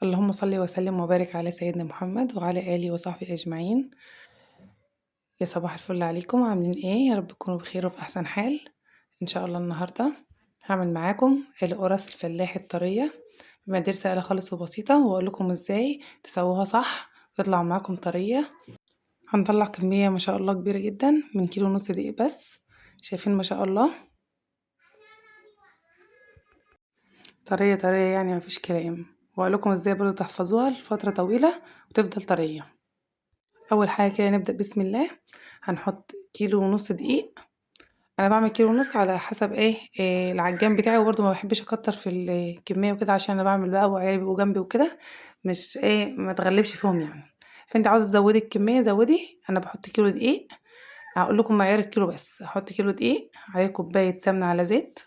اللهم صل وسلم وبارك على سيدنا محمد وعلى آله وصحبه أجمعين. يا صباح الفل عليكم، عاملين ايه؟ يا رب تكونوا بخير وفي أحسن حال. إن شاء الله النهاردة هعمل معاكم القرص الفلاح الطرية بمقادير سهلة خالص وبسيطة، وأقول لكم ازاي تسووها صح وتطلع معاكم طرية. هنطلع كمية ما شاء الله كبيرة جدا من كيلو ونص دقيق بس. شايفين ما شاء الله طرية طرية، يعني مفيش كلام. وأقول لكم ازاي برضو تحفظوها لفترة طويلة وتفضل طرية. اول حاجه كده نبدا بسم الله. هنحط كيلو ونص دقيق. انا بعمل كيلو ونص على حسب العجان بتاعي، وبرضه ما بحبش اكتر في الكميه وكده عشان انا بعمل بقى وعيالي بيبقوا جنبي وكده، مش ما تغلبش فيهم يعني. فانت عاوزه تزودي الكميه زودي. انا بحط كيلو دقيق. هقول لكم معيار الكيلو بس. هحط كيلو دقيق عليه كوبايه سمنه على زيت،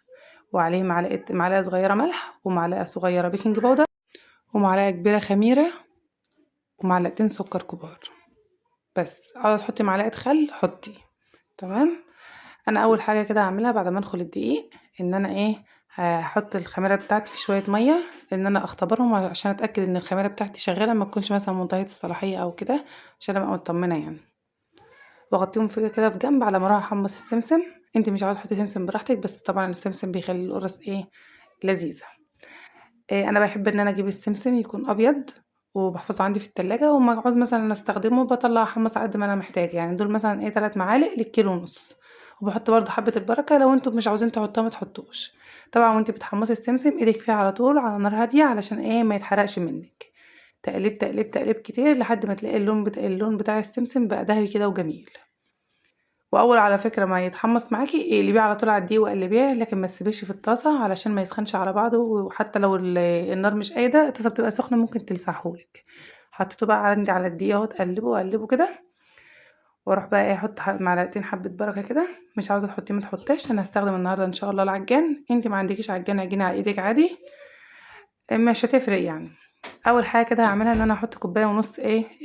وعليه معلقه صغيره ملح، ومعلقه صغيره بيكنج باودر، ومعلقه كبيره خميره، ومعلقتين سكر كبار. بس عاوزة تحطي معلقة خل حطي. تمام. انا اول حاجة كده هعملها بعد ما ادخل الدقيق ان انا هحط الخميرة بتاعتي في شوية مية، ان انا اختبرهم عشان اتأكد ان الخميرة بتاعتي شغالة، ما تكونش مثلا منتهية الصلاحية او كده، عشان ابقى مطمنة يعني. واغطيهم في كده في جنب على ما اروح احمص السمسم. انت مش عاوزة تحطي سمسم براحتك، بس طبعا السمسم بيخلي القرص لذيذة. انا بحب ان انا اجيب السمسم يكون ابيض، وبحفظه عندي في التلاجة، وما عاوز مثلا استخدمه بطلع احمص قد ما انا محتاج. يعني دول مثلا 3 معالق للكيلو ونص. وبحط برضو حبة البركة، لو انتوا مش عاوزين تحطوها ما تحطوش. طبعا وانت بتحمصي السمسم ايدك فيه على طول على نار هادية، علشان ما يتحرقش منك. تقليب تقليب تقليب كتير لحد ما تلاقي اللون بتاع السمسم بقى ذهبي كده وجميل. واول على فكره ما يتحمص معاكي اقلبيه على طول على الدقيق وقلبيه، لكن ما تسيبيش في الطاسه علشان ما يسخنش على بعضه. وحتى لو النار مش قايده، الطاسه بتبقى سخنه ممكن تلسعهولك. حطيته بقى عندي على الدقيق اهو، تقلبه قلبه كده. واروح بقى احط معلقتين حبه بركه كده. مش عاوزه تحطيه ما تحطيش. انا هستخدم النهارده ان شاء الله العجان. انت ما عندكيش عجان عجينه على ايدك عادي، مش هتفرق يعني. اول حاجه كده هعملها ان انا احط كوبايه ونص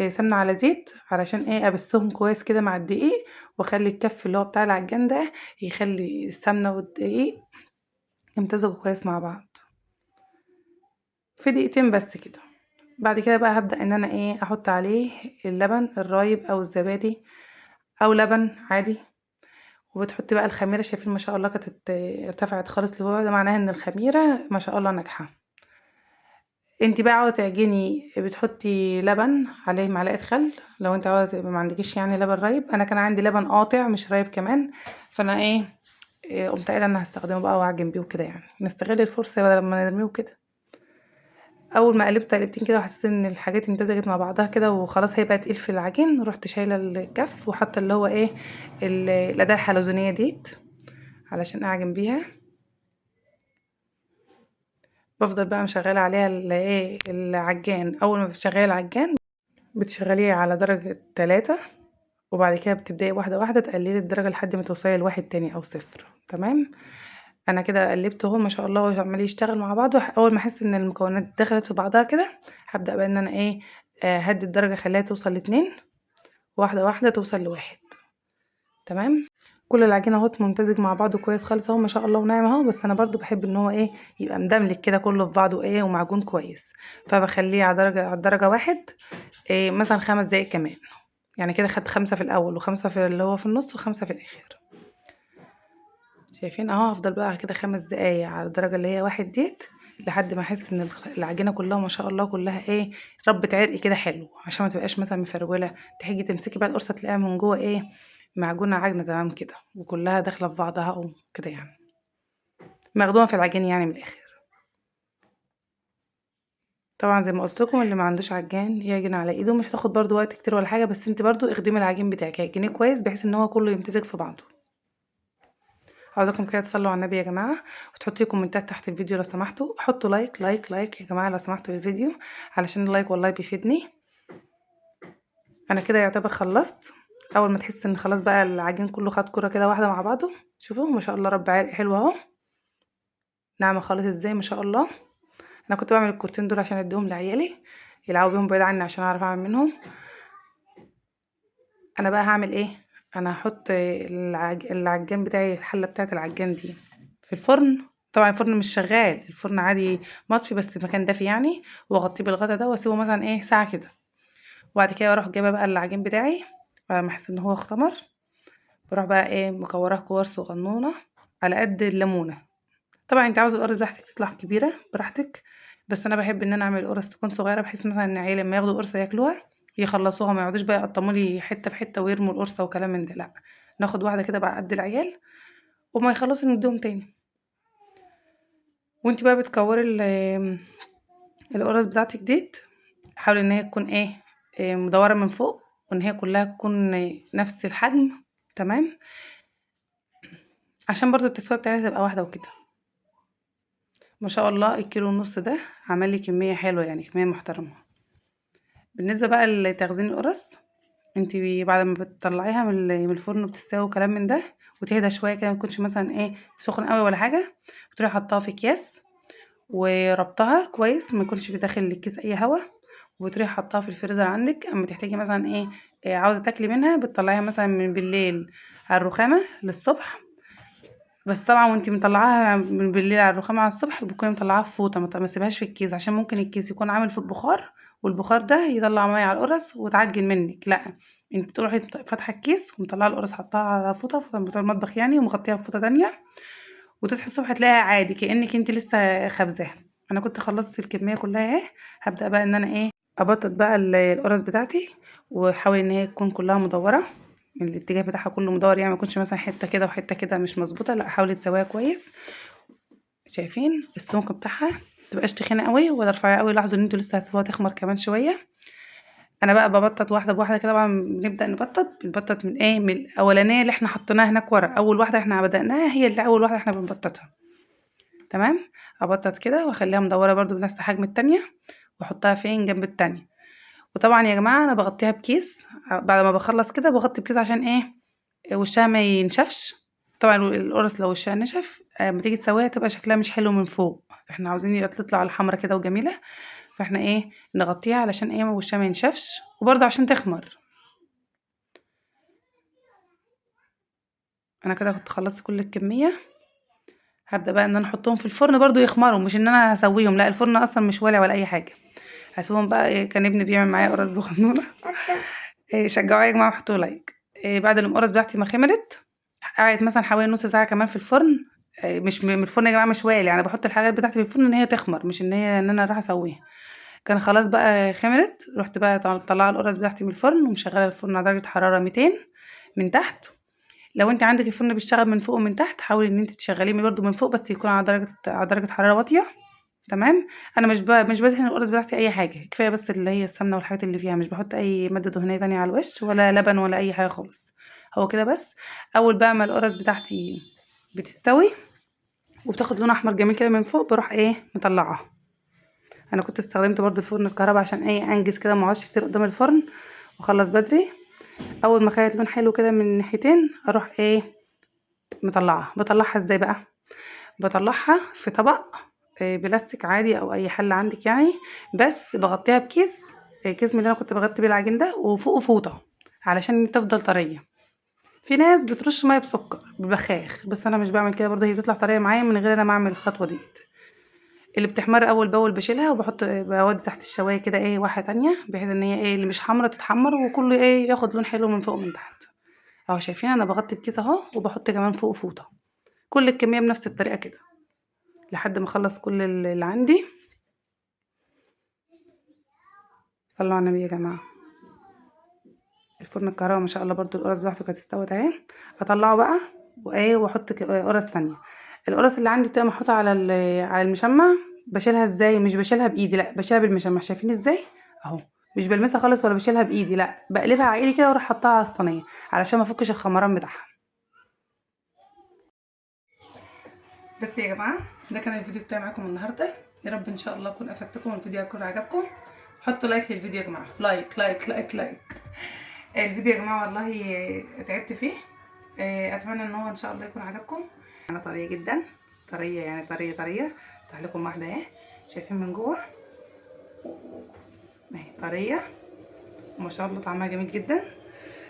سمنه على زيت، علشان ابسهم كويس كده مع الدقيق. واخلي الكف اللي هو بتاع العجان ده يخلي السمنه والدقيق يمتزجوا كويس مع بعض في دقيقتين بس كده. بعد كده بقى هبدا ان انا احط عليه اللبن الرايب او الزبادي او لبن عادي. وبتحطي بقى الخميره. شايفين ما شاء الله كانت ارتفعت خالص لفوق، ده معناه ان الخميره ما شاء الله ناجحه. انتي بقى عاوزة تعجني بتحطي لبن عليه معلقة خل. لو انت عاوزة ما عندكيش يعني لبن رايب، انا كان عندي لبن قاطع مش رايب كمان. فانا قمت قايله انا هستخدمه بقى واعجن بيه وكده، يعني نستغل الفرصة بدل ما نرميه وكده. اول ما قلبت قلبتين كده وحسيت ان الحاجات امتزجت مع بعضها كده وخلاص هيبقى تقيل في العجين، رحت شايله الكف وحاطه اللي هو الاداة الحلزونية ديت علشان اعجن بيها. بفضل بقى مشغله عليها العجان. اول ما بتشغلي العجان بتشغليه على درجة 3، وبعد كده بتبدأي واحدة واحدة تقللي الدرجة لحد ما توصلي لواحد تاني أو صفر. تمام. أنا كده قلبته اهو ما شاء الله، وهو عمال يشتغل مع بعضه. أول ما أحس إن المكونات دخلت في بعضها كده، هبدأ بقى إن أنا هدي الدرجة خليها توصل ل2، واحدة واحدة توصل ل1. تمام. كل العجينة اهوت ممتزج مع بعضه كويس خالص اهو ما شاء الله وناعم اهو. بس أنا برضو بحب إن هو يبقى مدملك كده كله في بعضه ومعجون كويس. فبخليه على درجة 1 مثلا 5 دقايق كمان. يعني كده خدت 5 في الاول وخمسة في اللي هو في النص وخمسة في الاخر. شايفين اهو. هفضل بقى كده 5 دقايق على الدرجة اللي هي 1 ديت، لحد ما احس ان العجينة كلها ما شاء الله كلها ربة عرق كده حلو، عشان ما تبقاش مثلا مفرولة. تيجي تمسكي بقى القرصة تلاقيها من جوه معجونة عجنة تمام كده، وكلها داخلة في بعضها او كده يعني، مخدومة في العجين يعني من الاخر. طبعا زي ما قلت لكم، اللي ما عندوش عجان يعجن على ايده. مش هتاخد برضو وقت كتير ولا حاجة، بس انت برضو اخدمي العجين بتاعك عجنيه كويس بحيث ان هو كله يمتزج في بعضه. عاوزاكم كده تصلوا على النبي يا جماعه، وتحطوا لي كومنتات تحت الفيديو لو سمحتوا. حطوا لايك لايك لايك يا جماعه لو سمحتوا للفيديو، علشان اللايك والله بيفيدني. انا كده يعتبر خلصت. اول ما تحس ان خلاص بقى العجين كله خد كره كده واحده مع بعضه، شوفوا ما شاء الله رب عرق حلو اهو، ناعمه خالص ازاي ما شاء الله. انا كنت بعمل الكورتين دول عشان اديهم لعيالي يلعبوا بيهم بعيد عني عشان اعرف اعمل منهم. انا بقى هعمل انا هحط العجان بتاعي، الحله بتاعه العجان دي في الفرن طبعا الفرن مش شغال، الفرن عادي مطفي بس المكان دافي يعني، واغطيه بالغطا ده واسيبه مثلا ايه ساعه كده. وبعد كده بروح جايبه بقى العجين بتاعي بعد ما احس ان هو اختمر، بروح بقى ايه مكوراه كور صغنونه على قد الليمونه. طبعا انت عاوزه القرص بتاعتك تطلع كبيره براحتك، بس انا بحب ان انا اعمل القرص تكون صغيره بحيث مثلا ان العيال لما ياخدوا قرصه ياكلوها يخلصوها، ما يقعدوش بقى يقطموا لي حته بحته ويرموا القرصه وكلام من ده، لا ناخد واحده كده بقى قد العيال وما يخلصوا نديهم تاني. وانت بقى بتكوري القرص بتاعتك ديت، حاولي ان هي تكون ايه مدوره من فوق، وان هي كلها تكون نفس الحجم. تمام، عشان برضو التسويه بتاعتها تبقى واحده وكده. ما شاء الله الكيلو ونص ده عمل لي كميه حلوه يعني كميه محترمه. بالنسبه بقى لتخزين القرص، انت بعد ما بتطلعيها من الفرن بتستوي وكلام من ده وتهدى شويه كده، ما تكونش مثلا ايه سخن قوي ولا حاجه، بتروحي حطها في اكياس وربطها كويس ما يكونش في داخل الكيس اي هوا، وبتروحي حطها في الفريزر عندك. اما تحتاجي مثلا إيه عاوزه تاكلي منها بتطلعيها مثلا من بالليل على الرخامه للصبح. بس طبعا وانتي مطلعاها من بالليل على الرخامه على الصبح بتكوني مطلعاها في فوطه، ما تسيبهاش في الكيس عشان ممكن الكيس يكون عامل في البخار والبخار ده يطلع ميه على القرص وتعجن منك. لا، انت تروحي فاتحه الكيس ومطلعه القرص حطها على فوطه بتاع المطبخ يعني ومغطيها بفوطه تانية، وتصحي الصبح تلاقيها عادي كأنك انت لسه خابزاها. انا كنت خلصت الكميه كلها اهي، هبدأ بقى ان انا ابطط بقى القرص بتاعتي، واحاول ان هي تكون كلها مدوره، الاتجاه بتاعها كله مدور يعني ما يكونش مثلا حته كده وحته كده مش مظبوطه، لا حاولي تسويها كويس. شايفين السمك بتاعها متبقاش تخينه قوي ولا رفيعه قوي، لاحظوا ان انتوا لسه هتسيبوها تخمر كمان شويه. انا بقى ببطط واحده بواحده كده، طبعا بنبدا بنبطط من من الاولانيه اللي احنا حطيناها هناك ورا، اول واحده احنا بدأناها هي اللي اول واحده احنا بنبططها. تمام، ابطط كده واخليها مدوره برضو بنفس حجم التانية واحطها فين جنب التانية. وطبعا يا جماعه انا بغطيها بكيس بعد ما بخلص كده، بغطي بكيس عشان وشها ما ينشفش. طبعا القرص لو وشها نشف لما تيجي تسويها تبقى شكلها مش حلو من فوق، احنا عاوزين تطلع الحمرا كده وجميله، فاحنا نغطيها علشان وشها ما ينشفش وبرضه عشان تخمر. انا كده كنت خلصت كل الكميه، هبدا بقى ان انا احطهم في الفرن برضه يخمروا، مش ان انا هسويهم، لا الفرن اصلا مش والع ولا اي حاجه. هسيبهم بقى كان ابني بيعمل معايا قرص صغنونه شجعوا يا جماعه وحطوا لايك. بعد القرص بتاعتي ما خمرت قعدت مثلا حوالي نص ساعه كمان في الفرن. مش من الفرن يا جماعه مش والع يعني، بحط الحاجات بتاعتي في الفرن ان هي تخمر مش ان انا راح اسويها. كان خلاص بقى خمرت، رحت بقى طلع القرص بتاعتي من الفرن ومشغله الفرن على درجه حراره 200 من تحت. لو انت عندك الفرن بيشتغل من فوق ومن تحت حاولي ان انت تشغليه برده من فوق بس يكون على درجه حراره واطيه. تمام، انا مش بدهن القرص بتاعتي اي حاجه، كفايه بس اللي هي السمنه والحاجات اللي فيها، مش بحط اي ماده دهنيه تانية على الوش ولا لبن ولا اي حاجه خالص، هو كده بس. اول بقى ما القرص بتاعتي بتستوي وبتاخد لون احمر جميل كده من فوق بروح مطلعها. انا كنت استخدمت برضو الفرن الكهرباء عشان انجز كده ما اقعدش كتير قدام الفرن واخلص بدري. اول ما خدت لون حلو كده من الناحيتين اروح مطلعها. بطلعها ازاي بقى؟ بطلعها في طبق بلاستيك عادي او اي حل عندك يعني، بس بغطيها بكيس كيس من اللي انا كنت بغطي بيه العجين ده وفوقه فوطه علشان تفضل طريه. في ناس بترش ميه بسكر ببخاخ بس انا مش بعمل كده برضه، هي بتطلع طريه معايا من غير انا ما اعمل الخطوه دي. اللي بتحمر اول باول بشيلها وبحط بودي تحت الشوايه كده واحده تانية بحيث ان هي اللي مش حمرا تتحمر وكله ياخد لون حلو من فوق ومن تحت. اهو شايفين انا بغطي بكيس اهو وبحط كمان فوق فوطه، كل الكميه بنفس الطريقه كده لحد ما اخلص كل اللي عندي. صلوا على النبي يا جماعه. الفرن الكهرباء ما شاء الله برضو القرص بتاعته كانت استوت اهي. اطلعه بقى واحط قرص تانية. القرص اللي عندي بتبقى محطوطه على المشمع. بشيلها ازاي؟ مش بشيلها بايدي، لا بشيلها بالمشمع. شايفين ازاي اهو؟ مش بلمسها خالص ولا بشيلها بايدي، لا بقلبها عائلي كده واروح حطها على الصينيه علشان ما افكش الخمران بتاعها. بس يا جماعه ده كان الفيديو بتاعي معاكم النهارده، يا رب ان شاء الله اكون افدتكم والفيديو يكون عجبكم. حطوا لايك للفيديو يا جماعه، لايك لايك لايك لايك. الفيديو يا جماعه والله تعبت فيه، اتمنى ان هو ان شاء الله يكون عجبكم. انا طريه جدا، طريه يعني طريه افتح لكم واحده اهي، شايفين من جوه اهي طريه وما شاء الله طعمها جميل جدا.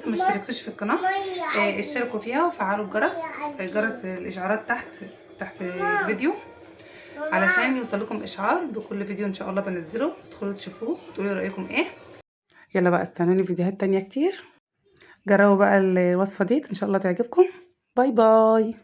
ما اشتركتوش في القناه اشتركوا فيها وفعلوا الجرس الاشعارات تحت الفيديو علشان يوصلكم اشعار بكل فيديو ان شاء الله بنزله، تدخلوا تشوفوه وتقولوا رايكم ايه. يلا بقى استنوني فيديوهات تانية كتير. جربوا بقى الوصفة دي ان شاء الله تعجبكم. باي باي.